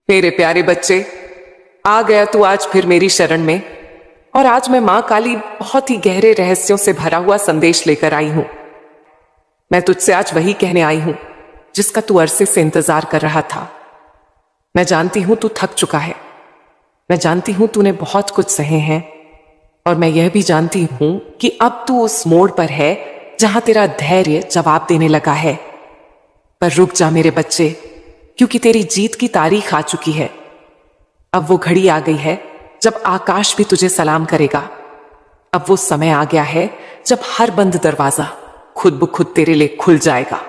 मेरे प्यारे बच्चे, आ गया तू आज फिर मेरी शरण में। और आज मैं मां काली बहुत ही गहरे रहस्यों से भरा हुआ संदेश लेकर आई हूं। मैं तुझसे आज वही कहने आई हूं जिसका तू अरसे से इंतजार कर रहा था। मैं जानती हूं तू थक चुका है। मैं जानती हूं तूने बहुत कुछ सहे हैं। और मैं यह भी जानती हूं कि अब तू उस मोड़ पर है जहां तेरा धैर्य जवाब देने लगा है। पर रुक जा मेरे बच्चे, क्योंकि तेरी जीत की तारीख आ चुकी है। अब वो घड़ी आ गई है जब आकाश भी तुझे सलाम करेगा। अब वो समय आ गया है जब हर बंद दरवाजा खुद ब खुद तेरे लिए खुल जाएगा।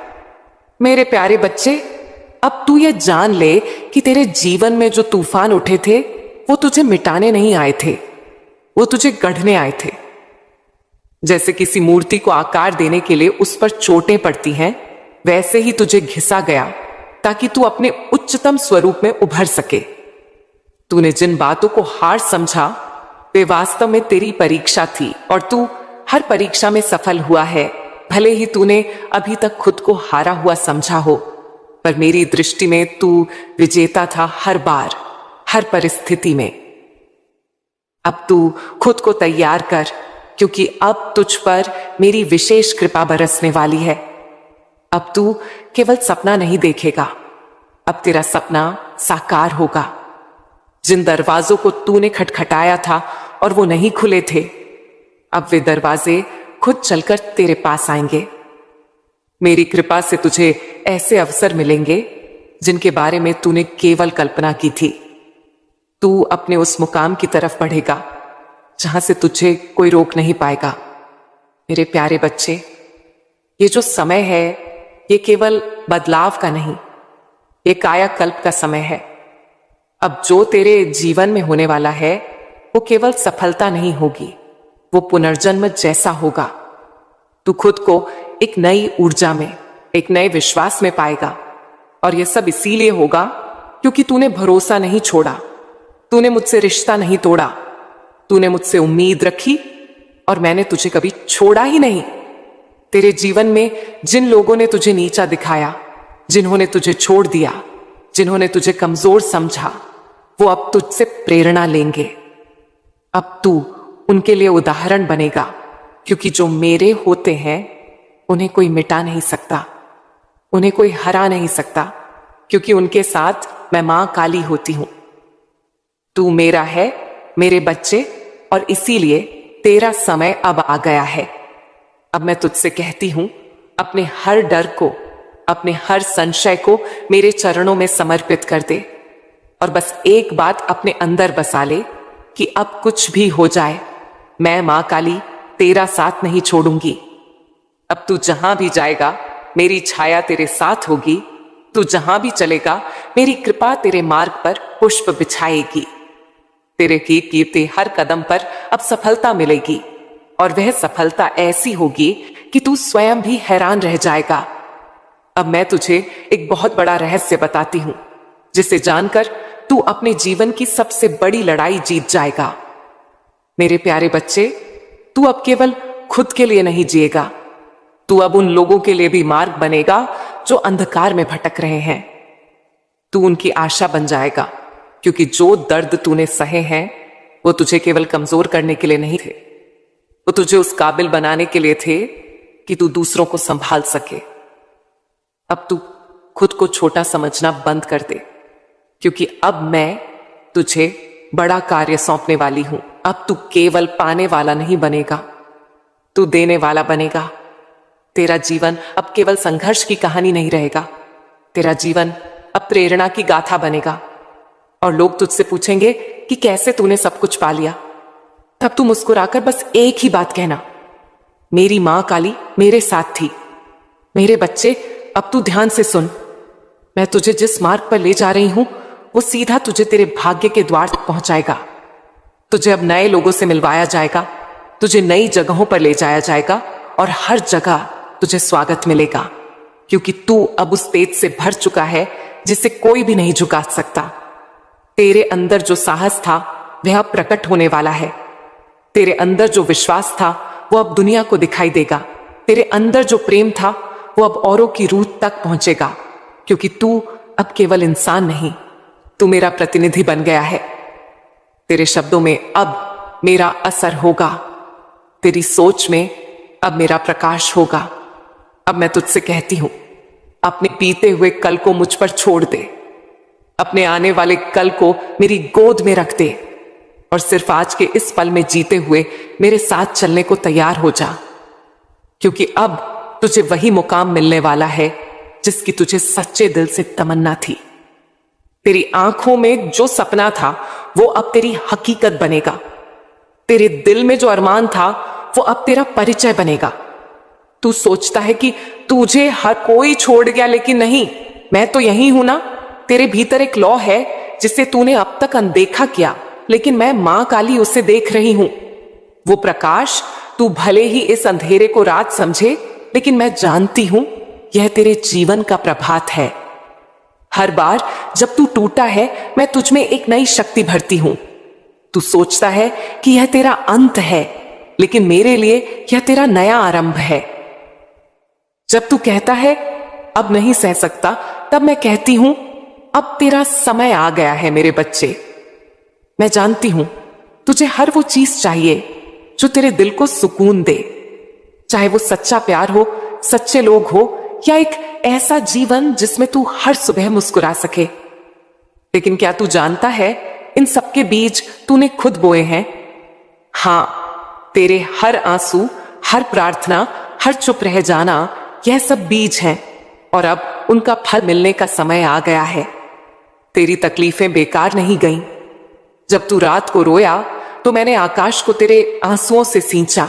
मेरे प्यारे बच्चे, अब तू ये जान ले कि तेरे जीवन में जो तूफान उठे थे वो तुझे मिटाने नहीं आए थे, वो तुझे गढ़ने आए थे। जैसे किसी मूर्ति को आकार देने के लिए उस पर चोटें पड़ती हैं, वैसे ही तुझे घिसा गया ताकि तू अपने उच्चतम स्वरूप में उभर सके। तूने जिन बातों को हार समझा वे वास्तव में तेरी परीक्षा थी, और तू हर परीक्षा में सफल हुआ है। भले ही तूने अभी तक खुद को हारा हुआ समझा हो, पर मेरी दृष्टि में तू विजेता था हर बार, हर परिस्थिति में। अब तू खुद को तैयार कर, क्योंकि अब तुझ पर मेरी विशेष कृपा बरसने वाली है। अब तू केवल सपना नहीं देखेगा, अब तेरा सपना साकार होगा। जिन दरवाजों को तूने खटखटाया था और वो नहीं खुले थे, अब वे दरवाजे खुद चलकर तेरे पास आएंगे। मेरी कृपा से तुझे ऐसे अवसर मिलेंगे जिनके बारे में तूने केवल कल्पना की थी। तू अपने उस मुकाम की तरफ बढ़ेगा जहां से तुझे कोई रोक नहीं पाएगा। मेरे प्यारे बच्चे, ये जो समय है ये केवल बदलाव का नहीं, ये कायाकल्प का समय है। अब जो तेरे जीवन में होने वाला है वो केवल सफलता नहीं होगी, वो पुनर्जन्म जैसा होगा। तू खुद को एक नई ऊर्जा में, एक नए विश्वास में पाएगा। और यह सब इसीलिए होगा क्योंकि तूने भरोसा नहीं छोड़ा, तूने मुझसे रिश्ता नहीं तोड़ा, तूने मुझसे उम्मीद रखी और मैंने तुझे कभी छोड़ा ही नहीं। तेरे जीवन में जिन लोगों ने तुझे नीचा दिखाया, जिन्होंने तुझे छोड़ दिया, जिन्होंने तुझे कमजोर समझा, वो अब तुझसे प्रेरणा लेंगे। अब तू उनके लिए उदाहरण बनेगा, क्योंकि जो मेरे होते हैं उन्हें कोई मिटा नहीं सकता, उन्हें कोई हरा नहीं सकता, क्योंकि उनके साथ मैं मां काली होती हूं। तू मेरा है मेरे बच्चे, और इसीलिए तेरा समय अब आ गया है। अब मैं तुझसे कहती हूं, अपने हर डर को, अपने हर संशय को मेरे चरणों में समर्पित कर दे, और बस एक बात अपने अंदर बसा ले कि अब कुछ भी हो जाए, मैं मां काली तेरा साथ नहीं छोड़ूंगी। अब तू जहां भी जाएगा मेरी छाया तेरे साथ होगी, तू जहां भी चलेगा मेरी कृपा तेरे मार्ग पर पुष्प बिछाएगी। तेरे कीर्ति हर कदम पर अब सफलता मिलेगी, और वह सफलता ऐसी होगी कि तू स्वयं भी हैरान रह जाएगा। अब मैं तुझे एक बहुत बड़ा रहस्य बताती हूं, जिसे जानकर तू अपने जीवन की सबसे बड़ी लड़ाई जीत जाएगा। मेरे प्यारे बच्चे, तू अब केवल खुद के लिए नहीं जिएगा, तू अब उन लोगों के लिए भी मार्ग बनेगा जो अंधकार में भटक रहे हैं। तू उनकी आशा बन जाएगा, क्योंकि जो दर्द तूने सहे हैं वो तुझे केवल कमजोर करने के लिए नहीं थे, वो तुझे उस काबिल बनाने के लिए थे कि तू दूसरों को संभाल सके। अब तू खुद को छोटा समझना बंद कर दे, क्योंकि अब मैं तुझे बड़ा कार्य सौंपने वाली हूं। अब तू केवल पाने वाला नहीं बनेगा, तू देने वाला बनेगा। तेरा जीवन अब केवल संघर्ष की कहानी नहीं रहेगा, तेरा जीवन अब प्रेरणा की गाथा बनेगा। और लोग तुझसे पूछेंगे कि कैसे तूने सब कुछ पा लिया। तब तू मुस्कुराकर बस एक ही बात कहना, मेरी मां काली मेरे साथ थी। मेरे बच्चे, अब तू ध्यान से सुन, मैं तुझे जिस मार्ग पर ले जा रही हूं वो सीधा तुझे तेरे भाग्य के द्वार तक पहुंचाएगा। तुझे अब नए लोगों से मिलवाया जाएगा, तुझे नई जगहों पर ले जाया जाएगा, और हर जगह तुझे स्वागत मिलेगा, क्योंकि तू अब उस तेज से भर चुका है जिसे कोई भी नहीं झुका सकता। तेरे अंदर जो साहस था वह अब प्रकट होने वाला है। तेरे अंदर जो विश्वास था वो अब दुनिया को दिखाई देगा। तेरे अंदर जो प्रेम था वो अब औरों की रूह तक पहुंचेगा, क्योंकि तू अब केवल इंसान नहीं, तू मेरा प्रतिनिधि बन गया है। तेरे शब्दों में अब मेरा असर होगा, तेरी सोच में अब मेरा प्रकाश होगा। अब मैं तुझसे कहती हूं, अपने बीते हुए कल को मुझ पर छोड़ दे, अपने आने वाले कल को मेरी गोद में रख दे और सिर्फ आज के इस पल में जीते हुए मेरे साथ चलने को तैयार हो जा, क्योंकि अब तुझे वही मुकाम मिलने वाला है जिसकी तुझे सच्चे दिल से तमन्ना थी। तेरी आंखों में जो सपना था वो अब तेरी हकीकत बनेगा। तेरे दिल में जो अरमान था वो अब तेरा परिचय बनेगा। तू सोचता है कि तुझे हर कोई छोड़ गया, लेकिन नहीं, मैं तो यही हूं ना। तेरे भीतर एक लौ है जिसे तूने अब तक अनदेखा किया, लेकिन मैं मां काली उसे देख रही हूं। वो प्रकाश, तू भले ही इस अंधेरे को रात समझे, लेकिन मैं जानती हूं यह तेरे जीवन का प्रभात है। हर बार जब तू टूटा है, मैं तुझ में एक नई शक्ति भरती हूं। तू सोचता है कि यह तेरा अंत है, लेकिन मेरे लिए यह तेरा नया आरंभ है। जब तू कहता है अब नहीं सह सकता, तब मैं कहती हूं अब तेरा समय आ गया है मेरे बच्चे। मैं जानती हूं तुझे हर वो चीज चाहिए जो तेरे दिल को सुकून दे, चाहे वो सच्चा प्यार हो, सच्चे लोग हो, या एक ऐसा जीवन जिसमें तू हर सुबह मुस्कुरा सके। लेकिन क्या तू जानता है इन सबके बीज तूने खुद बोए हैं? हां, तेरे हर आंसू, हर प्रार्थना, हर चुप रह जाना, यह सब बीज हैं और अब उनका फल मिलने का समय आ गया है। तेरी तकलीफें बेकार नहीं गईं। जब तू रात को रोया तो मैंने आकाश को तेरे आंसुओं से सींचा।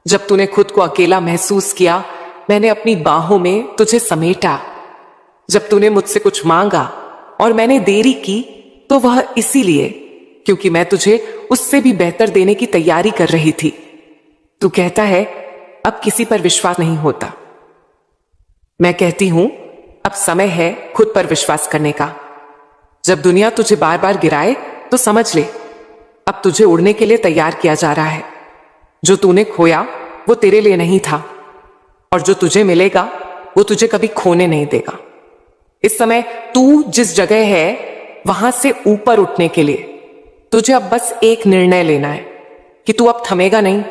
जब तूने खुद को अकेला महसूस किया, मैंने अपनी बाहों में तुझे समेटा। जब तूने मुझसे कुछ मांगा और मैंने देरी की, तो वह इसीलिए क्योंकि मैं तुझे उससे भी बेहतर देने की तैयारी कर रही थी। तू कहता है अब किसी पर विश्वास नहीं होता। मैं कहती हूं अब समय है खुद पर विश्वास करने का। जब दुनिया तुझे बार बार गिराए तो समझ ले अब तुझे उड़ने के लिए तैयार किया जा रहा है। जो तूने खोया वो तेरे लिए नहीं था, और जो तुझे मिलेगा वो तुझे कभी खोने नहीं देगा। इस समय तू जिस जगह है वहां से ऊपर उठने के लिए तुझे अब बस एक निर्णय लेना है कि तू अब थमेगा नहीं।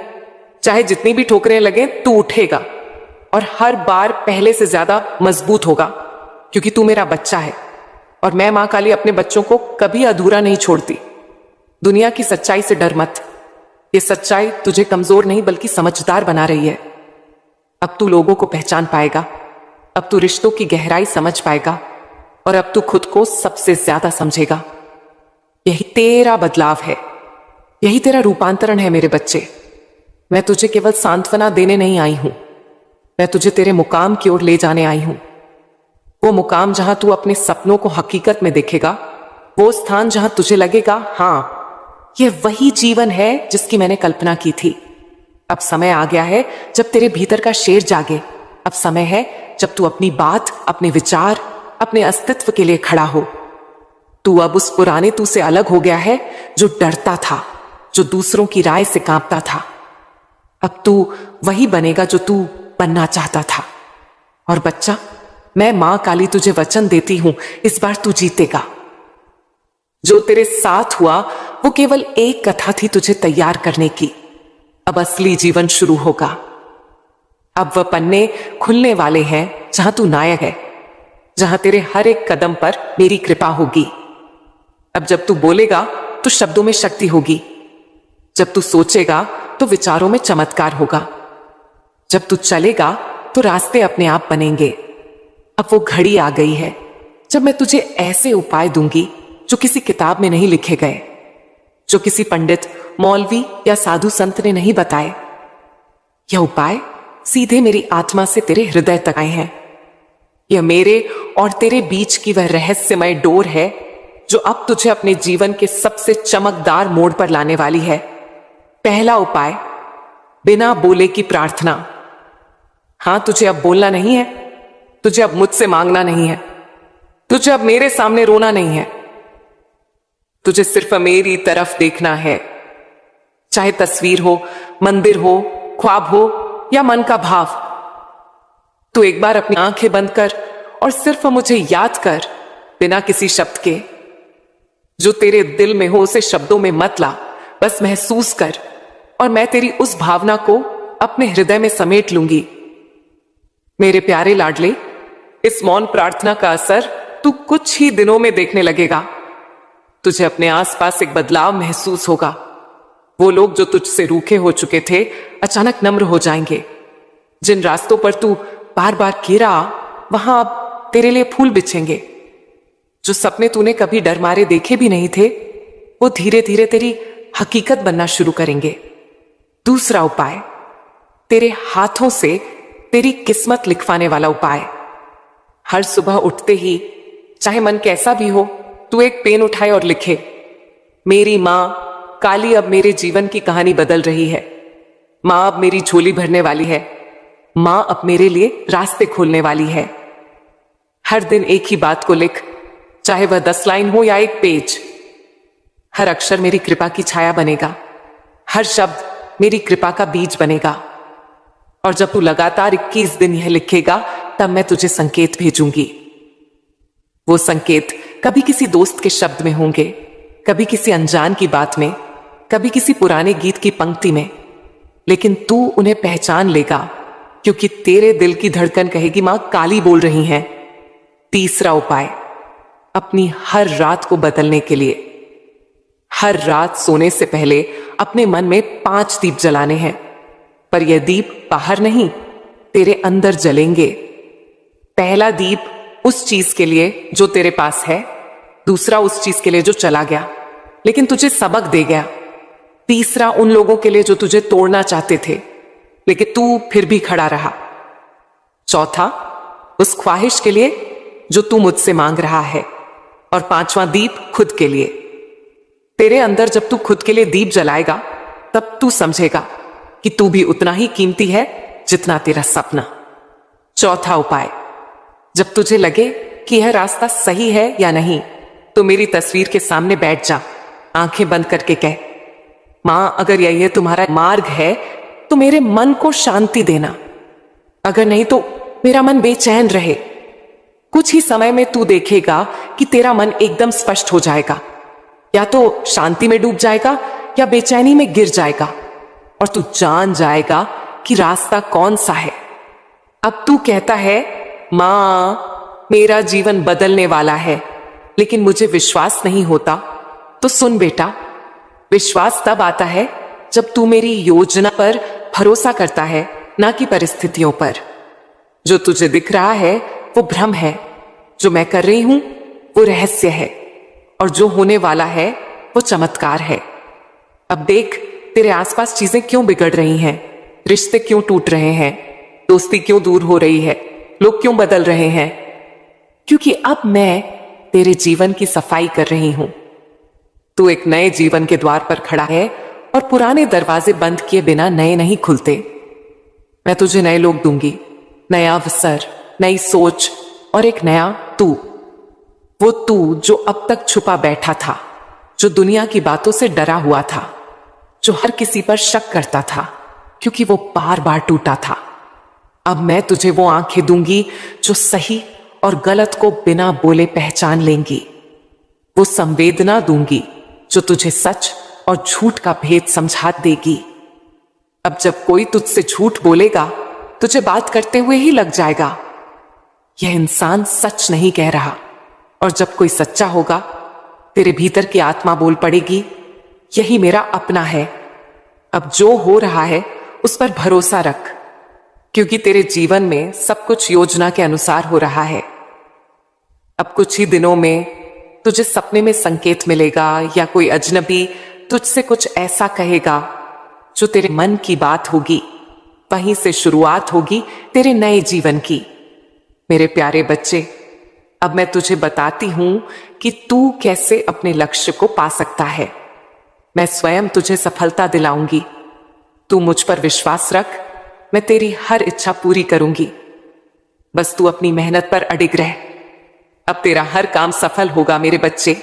चाहे जितनी भी ठोकरें लगे, तू उठेगा और हर बार पहले से ज्यादा मजबूत होगा, क्योंकि तू मेरा बच्चा है और मैं मां काली अपने बच्चों को कभी अधूरा नहीं छोड़ती। दुनिया की सच्चाई से डर मत। ये सच्चाई तुझे कमजोर नहीं बल्कि समझदार बना रही है। अब तू लोगों को पहचान पाएगा, अब तू रिश्तों की गहराई समझ पाएगा, और अब तू खुद को सबसे ज्यादा समझेगा। यही तेरा बदलाव है, यही तेरा रूपांतरण है मेरे बच्चे। मैं तुझे केवल सांत्वना देने नहीं आई हूं, मैं तुझे तेरे मुकाम की ओर ले जाने आई हूं। वो मुकाम जहां तू अपने सपनों को हकीकत में देखेगा, वो स्थान जहां तुझे लगेगा हां, यह वही जीवन है जिसकी मैंने कल्पना की थी। अब समय आ गया है जब तेरे भीतर का शेर जागे। अब समय है जब तू अपनी बात, अपने विचार, अपने अस्तित्व के लिए खड़ा हो। तू अब उस पुराने तू से अलग हो गया है जो डरता था, जो दूसरों की राय से कांपता था। अब तू वही बनेगा जो तू बनना चाहता था। और बच्चा, मैं मां काली तुझे वचन देती हूं, इस बार तू जीतेगा। जो तेरे साथ हुआ वो केवल एक कथा थी तुझे तैयार करने की। अब असली जीवन शुरू होगा। अब वह पन्ने खुलने वाले हैं जहां तू नायक है, जहां तेरे हर एक कदम पर मेरी कृपा होगी। अब जब तू बोलेगा तो शब्दों में शक्ति होगी, जब तू सोचेगा तो विचारों में चमत्कार होगा, जब तू चलेगा तो रास्ते अपने आप बनेंगे। अब वो घड़ी आ गई है जब मैं तुझे ऐसे उपाय दूंगी जो किसी किताब में नहीं लिखे गए, जो किसी पंडित, मौलवी या साधु संत ने नहीं बताए। यह उपाय सीधे मेरी आत्मा से तेरे हृदय तक आए हैं। यह मेरे और तेरे बीच की वह रहस्यमय डोर है जो अब तुझे अपने जीवन के सबसे चमकदार मोड़ पर लाने वाली है। पहला उपाय, बिना बोले की प्रार्थना। हां, तुझे अब बोलना नहीं है, तुझे अब मुझसे मांगना नहीं है, तुझे अब मेरे सामने रोना नहीं है, तुझे सिर्फ मेरी तरफ देखना है। चाहे तस्वीर हो, मंदिर हो, ख्वाब हो या मन का भाव, तू एक बार अपनी आंखें बंद कर और सिर्फ मुझे याद कर, बिना किसी शब्द के, जो तेरे दिल में हो उसे शब्दों में मत ला, बस महसूस कर, और मैं तेरी उस भावना को अपने हृदय में समेट लूंगी। मेरे प्यारे लाडले, इस मौन प्रार्थना का असर तू कुछ ही दिनों में देखने लगेगा। तुझे अपने आसपास एक बदलाव महसूस होगा। वो लोग जो तुझसे रूखे हो चुके थे अचानक नम्र हो जाएंगे। जिन रास्तों पर तू बार बार गिरा, वहां अब तेरे लिए फूल बिछेंगे। जो सपने तूने कभी डर मारे देखे भी नहीं थे, वो धीरे धीरे तेरी हकीकत बनना शुरू करेंगे। दूसरा उपाय, तेरे हाथों से तेरी किस्मत लिखवाने वाला उपाय। हर सुबह उठते ही, चाहे मन कैसा भी हो, तू एक पेन उठाए और लिखे, मेरी मां काली अब मेरे जीवन की कहानी बदल रही है। मां अब मेरी झोली भरने वाली है। मां अब मेरे लिए रास्ते खोलने वाली है। हर दिन एक ही बात को लिख, चाहे वह 10 लाइन हो या एक पेज। हर अक्षर मेरी कृपा की छाया बनेगा। हर शब्द मेरी कृपा का बीज बनेगा। और जब तू लगातार 21 दिन यह लिखेगा, तब मैं तुझे संकेत भेजूंगी। वो संकेत कभी किसी दोस्त के शब्द में होंगे, कभी किसी अनजान की बात में, कभी किसी पुराने गीत की पंक्ति में, लेकिन तू उन्हें पहचान लेगा, क्योंकि तेरे दिल की धड़कन कहेगी मां काली बोल रही हैं। तीसरा उपाय, अपनी हर रात को बदलने के लिए, हर रात सोने से पहले अपने मन में 5 दीप जलाने हैं। पर यह दीप बाहर नहीं, तेरे अंदर जलेंगे। पहला दीप उस चीज के लिए जो तेरे पास है, दूसरा उस चीज के लिए जो चला गया लेकिन तुझे सबक दे गया, तीसरा उन लोगों के लिए जो तुझे तोड़ना चाहते थे लेकिन तू फिर भी खड़ा रहा, चौथा उस ख्वाहिश के लिए जो तू मुझसे मांग रहा है, और पांचवा दीप खुद के लिए। तेरे अंदर जब तू खुद के लिए दीप जलाएगा, तब तू समझेगा कि तू भी उतना ही कीमती है जितना तेरा सपना। चौथा उपाय, जब तुझे लगे कि यह रास्ता सही है या नहीं, तो मेरी तस्वीर के सामने बैठ जा, आंखें बंद करके कह, मां अगर यह तुम्हारा मार्ग है तो मेरे मन को शांति देना, अगर नहीं तो मेरा मन बेचैन रहे। कुछ ही समय में तू देखेगा कि तेरा मन एकदम स्पष्ट हो जाएगा, या तो शांति में डूब जाएगा या बेचैनी में गिर जाएगा, और तू जान जाएगा कि रास्ता कौन सा है। अब तू कहता है मां मेरा जीवन बदलने वाला है, लेकिन मुझे विश्वास नहीं होता। तो सुन बेटा, विश्वास तब आता है जब तू मेरी योजना पर भरोसा करता है, ना कि परिस्थितियों पर। जो तुझे दिख रहा है वो भ्रम है, जो मैं कर रही हूं वो रहस्य है, और जो होने वाला है वो चमत्कार है। अब देख, तेरे आसपास चीजें क्यों बिगड़ रही हैं, रिश्ते क्यों टूट रहे हैं, दोस्ती क्यों दूर हो रही है, लोग क्यों बदल रहे हैं, क्योंकि अब मैं तेरे जीवन की सफाई कर रही हूं। तू एक नए जीवन के द्वार पर खड़ा है, और पुराने दरवाजे बंद किए बिना नए नहीं खुलते। मैं तुझे नए लोग दूंगी, नया अवसर, नई सोच और एक नया तू। वो तू जो अब तक छुपा बैठा था, जो दुनिया की बातों से डरा हुआ था, जो हर किसी पर शक करता था क्योंकि वो बार बार टूटा था। अब मैं तुझे वो आंखें दूंगी जो सही और गलत को बिना बोले पहचान लेंगी। वो संवेदना दूंगी जो तुझे सच और झूठ का भेद समझा देगी। अब जब कोई तुझसे झूठ बोलेगा, तुझे बात करते हुए ही लग जाएगा यह इंसान सच नहीं कह रहा, और जब कोई सच्चा होगा, तेरे भीतर की आत्मा बोल पड़ेगी यही मेरा अपना है। अब जो हो रहा है उस पर भरोसा रख, क्योंकि तेरे जीवन में सब कुछ योजना के अनुसार हो रहा है। अब कुछ ही दिनों में तुझे सपने में संकेत मिलेगा, या कोई अजनबी तुझसे कुछ ऐसा कहेगा जो तेरे मन की बात होगी। वहीं से शुरुआत होगी तेरे नए जीवन की। मेरे प्यारे बच्चे, अब मैं तुझे बताती हूं कि तू कैसे अपने लक्ष्य को पा सकता है। मैं स्वयं तुझे सफलता दिलाऊंगी। तू मुझ पर विश्वास रख, मैं तेरी हर इच्छा पूरी करूंगी। बस तू अपनी मेहनत पर अडिग रह। अब तेरा हर काम सफल होगा मेरे बच्चे।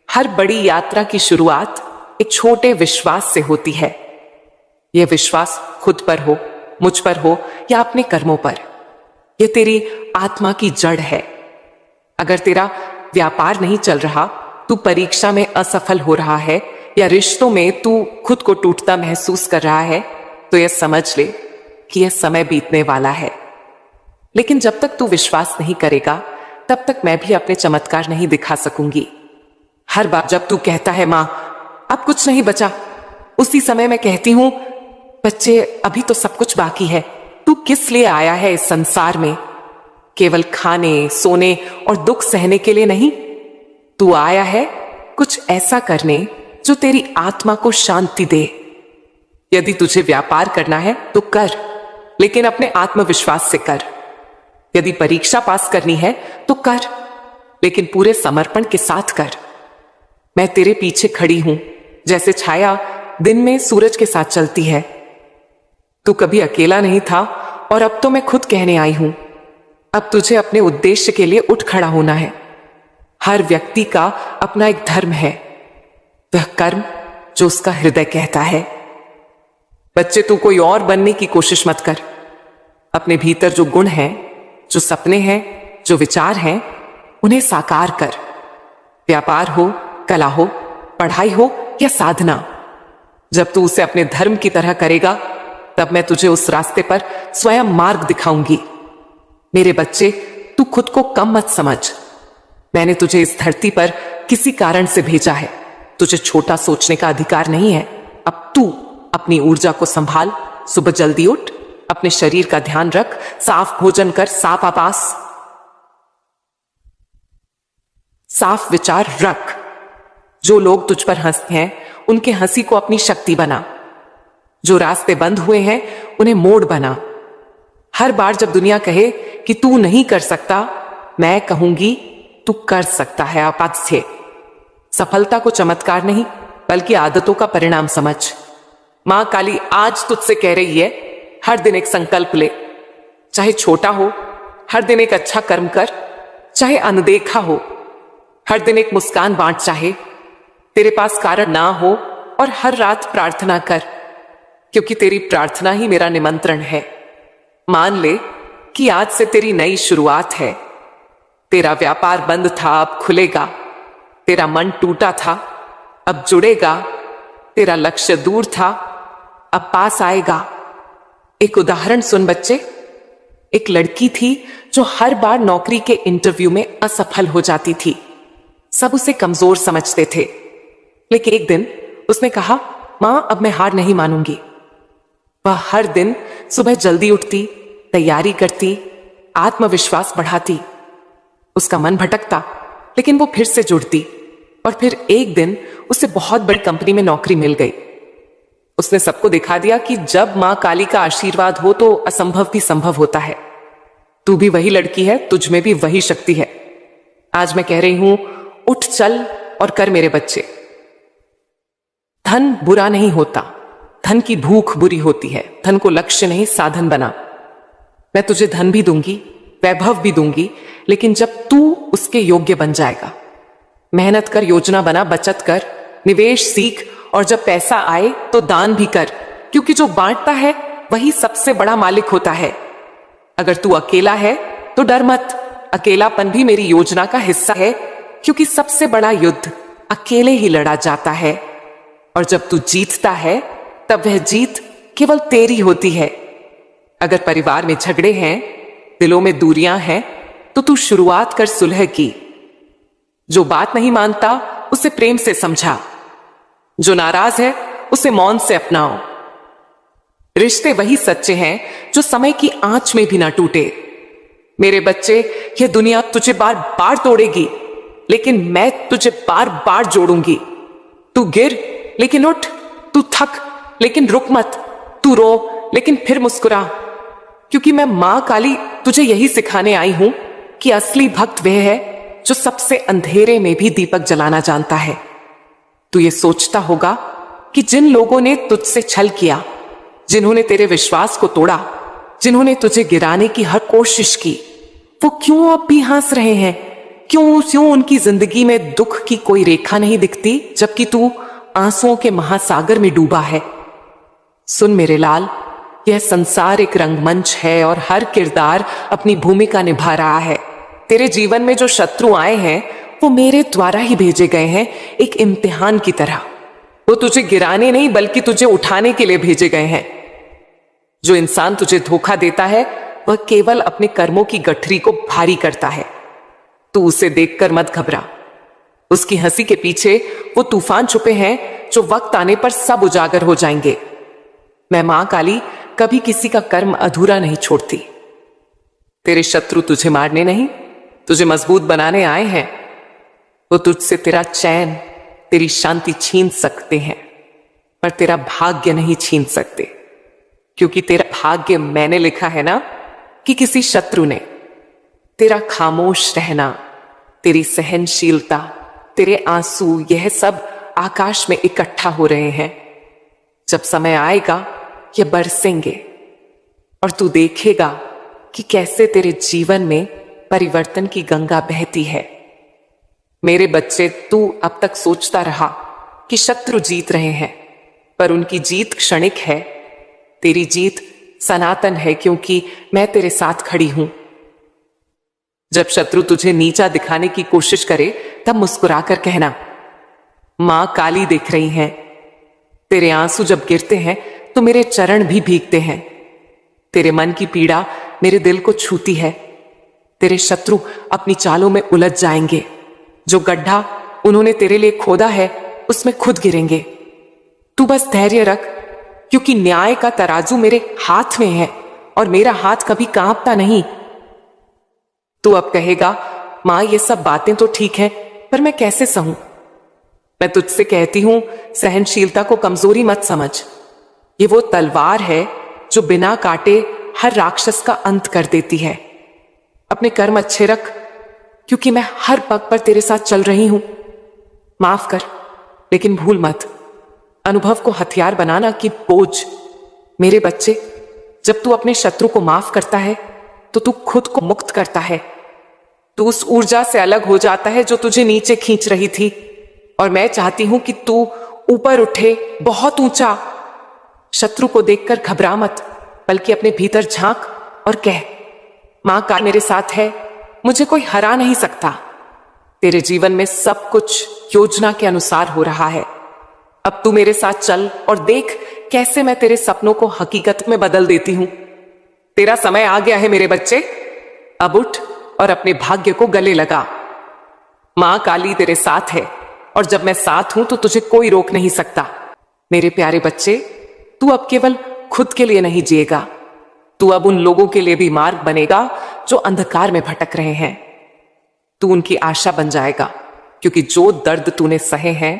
हर बड़ी यात्रा की शुरुआत एक छोटे विश्वास से होती है। यह विश्वास खुद पर हो, मुझ पर हो, या अपने कर्मों पर। यह तेरी आत्मा की जड़ है। अगर तेरा व्यापार नहीं चल रहा तू परीक्षा में असफल हो रहा है या रिश्तों में तू खुद को टूटता महसूस कर रहा है, तो यह समझ ले कि यह समय बीतने वाला है। लेकिन जब तक तू विश्वास नहीं करेगा, तब तक मैं भी अपने चमत्कार नहीं दिखा सकूंगी। हर बार जब तू कहता है मां अब कुछ नहीं बचा, उसी समय मैं कहती हूं बच्चे अभी तो सब कुछ बाकी है। तू किस लिए आया है इस संसार में? केवल खाने, सोने और दुख सहने के लिए नहीं। तू आया है कुछ ऐसा करने जो तेरी आत्मा को शांति दे। यदि तुझे व्यापार करना है तो कर, लेकिन अपने आत्मविश्वास से कर। यदि परीक्षा पास करनी है तो कर, लेकिन पूरे समर्पण के साथ कर। मैं तेरे पीछे खड़ी हूं, जैसे छाया दिन में सूरज के साथ चलती है। तू कभी अकेला नहीं था और अब तो मैं खुद कहने आई हूं, अब तुझे अपने उद्देश्य के लिए उठ खड़ा होना है। हर व्यक्ति का अपना एक धर्म है, वह कर्म जो उसका हृदय कहता है। बच्चे तू कोई और बनने की कोशिश मत कर। अपने भीतर जो गुण हैं, जो सपने हैं, जो विचार हैं, उन्हें साकार कर। व्यापार हो, कला हो, पढ़ाई हो या साधना, जब तू उसे अपने धर्म की तरह करेगा, तब मैं तुझे उस रास्ते पर स्वयं मार्ग दिखाऊंगी। मेरे बच्चे, तू खुद को कम मत समझ। मैंने तुझे इस धरती पर किसी कारण से भेजा है। तुझे छोटा सोचने का अधिकार नहीं है। अब तू अपनी ऊर्जा को संभाल, सुबह जल्दी उठ, अपने शरीर का ध्यान रख, साफ भोजन कर, साफ आवास, साफ विचार रख। जो लोग तुझ पर हंसते हैं, उनके हंसी को अपनी शक्ति बना। जो रास्ते बंद हुए हैं, उन्हें मोड़ बना। हर बार जब दुनिया कहे कि तू नहीं कर सकता, मैं कहूंगी तू कर सकता है। आप से सफलता को चमत्कार नहीं, बल्कि आदतों का परिणाम समझ। मां काली आज तुझसे कह रही है, हर दिन एक संकल्प ले, चाहे छोटा हो। हर दिन एक अच्छा कर्म कर, चाहे अनदेखा हो। हर दिन एक मुस्कान बांट, चाहे तेरे पास कारण ना हो। और हर रात प्रार्थना कर, क्योंकि तेरी प्रार्थना ही मेरा निमंत्रण है। मान ले कि आज से तेरी नई शुरुआत है। तेरा व्यापार बंद था, अब खुलेगा। तेरा मन टूटा था, अब जुड़ेगा। तेरा लक्ष्य दूर था, अब पास आएगा। एक उदाहरण सुन बच्चे। एक लड़की थी जो हर बार नौकरी के इंटरव्यू में असफल हो जाती थी। सब उसे कमजोर समझते थे, लेकिन एक दिन उसने कहा, मां अब मैं हार नहीं मानूंगी। वह हर दिन सुबह जल्दी उठती, तैयारी करती, आत्मविश्वास बढ़ाती। उसका मन भटकता, लेकिन वो फिर से जुड़ती। और फिर एक दिन उसे बहुत बड़ी कंपनी में नौकरी मिल गई। उसने सबको दिखा दिया कि जब मां काली का आशीर्वाद हो तो असंभव भी संभव होता है। तू भी वही लड़की है, तुझ में भी वही शक्ति है। आज मैं कह रही हूं, उठ चल और कर मेरे बच्चे। धन बुरा नहीं होता, धन की भूख बुरी होती है। धन को लक्ष्य नहीं, साधन बना। मैं तुझे धन भी दूंगी, वैभव भी दूंगी, लेकिन जब तू उसके योग्य बन जाएगा। मेहनत कर, योजना बना, बचत कर, निवेश सीख, और जब पैसा आए तो दान भी कर, क्योंकि जो बांटता है वही सबसे बड़ा मालिक होता है। अगर तू अकेला है तो डर मत। अकेलापन भी मेरी योजना का हिस्सा है, क्योंकि सबसे बड़ा युद्ध अकेले ही लड़ा जाता है। और जब तू जीतता है, तब वह जीत केवल तेरी होती है। अगर परिवार में झगड़े हैं, दिलों में दूरियां हैं, तो तू शुरुआत कर सुलह की। जो बात नहीं मानता उसे प्रेम से समझा। जो नाराज है उसे मौन से अपनाओ। रिश्ते वही सच्चे हैं जो समय की आंच में भी ना टूटे। मेरे बच्चे, यह दुनिया तुझे बार बार तोड़ेगी, लेकिन मैं तुझे बार बार जोड़ूंगी। तू गिर लेकिन उठ, तू थक लेकिन रुक मत, तू रो लेकिन फिर मुस्कुरा, क्योंकि मैं मां काली तुझे यही सिखाने आई हूं कि असली भक्त वह है जो सबसे अंधेरे में भी दीपक जलाना जानता है। तू ये सोचता होगा कि जिन लोगों ने तुझसे छल किया, जिन्होंने तेरे विश्वास को तोड़ा, जिन्होंने तुझे गिराने की हर कोशिश की, वो क्यों अब भी हंस रहे हैं? क्यों उनकी जिंदगी में दुख की कोई रेखा नहीं दिखती, जबकि तू आंसुओं के महासागर में डूबा है? सुन मेरे लाल, यह संसार एक रंगमंच है और हर किरदार अपनी भूमिका निभा रहा है। तेरे जीवन में जो शत्रु आए हैं वो मेरे द्वारा ही भेजे गए हैं, एक इम्तिहान की तरह। वो तुझे गिराने नहीं बल्कि तुझे उठाने के लिए भेजे गए हैं। जो इंसान तुझे धोखा देता है वह केवल अपने कर्मों की गठरी को भारी करता है। तू उसे देखकर मत घबरा। उसकी हंसी के पीछे वो तूफान छुपे हैं जो वक्त आने पर सब उजागर हो जाएंगे। मैं मां काली कभी किसी का कर्म अधूरा नहीं छोड़ती। तेरे शत्रु तुझे मारने नहीं, तुझे मजबूत बनाने आए हैं। वो तुझसे तेरा चैन, तेरी शांति छीन सकते हैं, पर तेरा भाग्य नहीं छीन सकते, क्योंकि तेरा भाग्य मैंने लिखा है ना, कि किसी शत्रु ने। तेरा खामोश रहना, तेरी सहनशीलता, तेरे आंसू, यह सब आकाश में इकट्ठा हो रहे हैं। जब समय आएगा ये बरसेंगे और तू देखेगा कि कैसे तेरे जीवन में परिवर्तन की गंगा बहती है। मेरे बच्चे, तू अब तक सोचता रहा कि शत्रु जीत रहे हैं, पर उनकी जीत क्षणिक है। तेरी जीत सनातन है, क्योंकि मैं तेरे साथ खड़ी हूं। जब शत्रु तुझे नीचा दिखाने की कोशिश करे तब मुस्कुराकर कहना, मां काली देख रही हैं। तेरे आंसू जब गिरते हैं तो मेरे चरण भी भीगते हैं। तेरे मन की पीड़ा मेरे दिल को छूती है। तेरे शत्रु अपनी चालों में उलझ जाएंगे। जो गड्ढा उन्होंने तेरे लिए खोदा है उसमें खुद गिरेंगे। तू बस धैर्य रख, क्योंकि न्याय का तराजू मेरे हाथ में है और मेरा हाथ कभी कांपता नहीं। तू अब कहेगा, मां ये सब बातें तो ठीक है, पर मैं कैसे सहूं? मैं तुझसे कहती हूं, सहनशीलता को कमजोरी मत समझ। ये वो तलवार है जो बिना काटे हर राक्षस का अंत कर देती है। अपने कर्म अच्छे रख, क्योंकि मैं हर पग पर तेरे साथ चल रही हूं। माफ कर, लेकिन भूल मत, अनुभव को हथियार बनाना कि बोझ। मेरे बच्चे, जब तू अपने शत्रु को माफ करता है तो तू खुद को मुक्त करता है। तू उस ऊर्जा से अलग हो जाता है जो तुझे नीचे खींच रही थी, और मैं चाहती हूं कि तू ऊपर उठे, बहुत ऊंचा। शत्रु को देखकर घबरा मत, बल्कि अपने भीतर झांक और कह, मां का मेरे साथ है, मुझे कोई हरा नहीं सकता। तेरे जीवन में सब कुछ योजना के अनुसार हो रहा है। अब तू मेरे साथ चल और देख कैसे मैं तेरे सपनों को हकीकत में बदल देती हूं। तेरा समय आ गया है मेरे बच्चे। अब उठ और अपने भाग्य को गले लगा। मां काली तेरे साथ है, और जब मैं साथ हूं तो तुझे कोई रोक नहीं सकता। मेरे प्यारे बच्चे, तू अब केवल खुद के लिए नहीं जिएगा, तू अब उन लोगों के लिए भी मार्ग बनेगा जो अंधकार में भटक रहे हैं। तू उनकी आशा बन जाएगा, क्योंकि जो दर्द तूने सहे हैं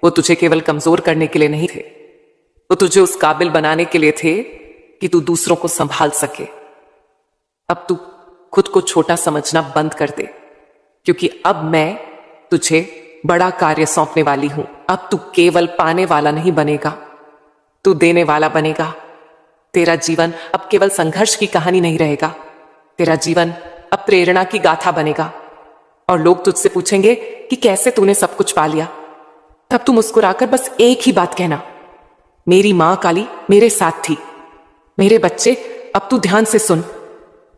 वो तुझे केवल कमजोर करने के लिए नहीं थे, वो तुझे उस काबिल बनाने के लिए थे कि तू दूसरों को संभाल सके। अब तू खुद को छोटा समझना बंद कर दे, क्योंकि अब मैं तुझे बड़ा कार्य सौंपने वाली हूं। अब तू केवल पाने वाला नहीं बनेगा, तू देने वाला बनेगा। तेरा जीवन अब केवल संघर्ष की कहानी नहीं रहेगा, तेरा जीवन अब प्रेरणा की गाथा बनेगा। और लोग तुझसे पूछेंगे कि कैसे तूने सब कुछ पा लिया। तब तू मुस्कुराकर बस एक ही बात कहना, मेरी मां काली मेरे साथ थी। मेरे बच्चे, अब तू ध्यान से सुन।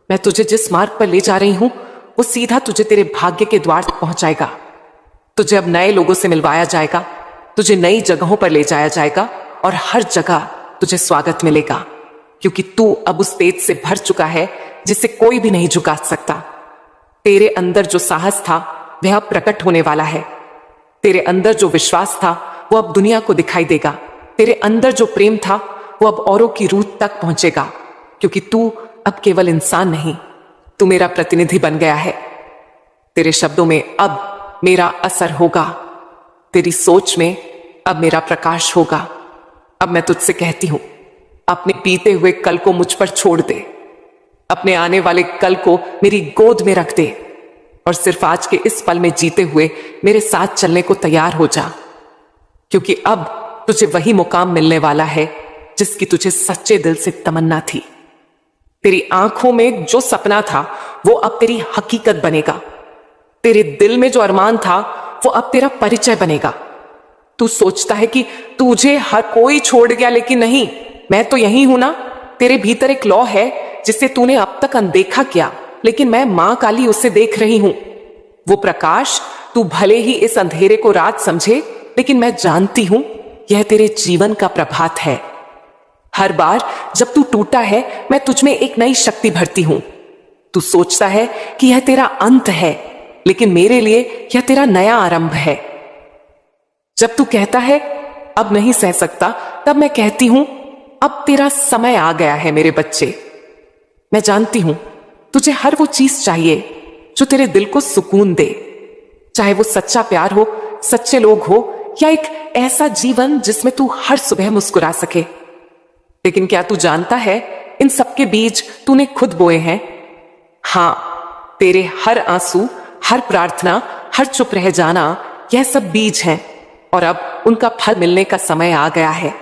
मैं तुझे जिस मार्ग पर ले जा रही हूं वो सीधा तुझे तेरे भाग्य के द्वार तक पहुंचाएगा। तुझे अब नए लोगों से मिलवाया जाएगा, तुझे नई जगहों पर ले जाया जाएगा, और हर जगह तुझे स्वागत मिलेगा, क्योंकि तू अब उस तेज से भर चुका है जिसे कोई भी नहीं झुका सकता। तेरे अंदर जो साहस था वह अब प्रकट होने वाला है। तेरे अंदर जो विश्वास था वो अब दुनिया को दिखाई देगा। तेरे अंदर जो प्रेम था वो अब औरों की रूह तक पहुंचेगा, क्योंकि तू अब केवल इंसान नहीं, तू मेरा प्रतिनिधि बन गया है। तेरे शब्दों में अब मेरा असर होगा, तेरी सोच में अब मेरा प्रकाश होगा। अब मैं तुझसे कहती हूं, अपने बीते हुए कल को मुझ पर छोड़ दे, अपने आने वाले कल को मेरी गोद में रख दे, और सिर्फ आज के इस पल में जीते हुए मेरे साथ चलने को तैयार हो जा, क्योंकि अब तुझे वही मुकाम मिलने वाला है जिसकी तुझे सच्चे दिल से तमन्ना थी। तेरी आंखों में जो सपना था वो अब तेरी हकीकत बनेगा। तेरे दिल में जो अरमान था वो अब तेरा परिचय बनेगा। तू सोचता है कि तुझे हर कोई छोड़ गया, लेकिन नहीं, मैं तो यही हूं ना। तेरे भीतर एक लौ है जिसे तूने अब तक अनदेखा किया, लेकिन मैं मां काली उसे देख रही हूं। वो प्रकाश तू भले ही इस अंधेरे को रात समझे, लेकिन मैं जानती हूं यह तेरे जीवन का प्रभात है। हर बार जब तू टूटा है, मैं तुझमें एक नई शक्ति भरती हूं। तू सोचता है कि यह तेरा अंत है, लेकिन मेरे लिए यह तेरा नया आरंभ है। जब तू कहता है अब नहीं सह सकता, तब मैं कहती हूं अब तेरा समय आ गया है मेरे बच्चे। मैं जानती हूं तुझे हर वो चीज चाहिए जो तेरे दिल को सुकून दे, चाहे वो सच्चा प्यार हो, सच्चे लोग हो, या एक ऐसा जीवन जिसमें तू हर सुबह मुस्कुरा सके। लेकिन क्या तू जानता है इन सबके बीज तूने खुद बोए हैं? हां, तेरे हर आंसू, हर प्रार्थना, हर चुप रह जाना, यह सब बीज हैं और अब उनका फल मिलने का समय आ गया है।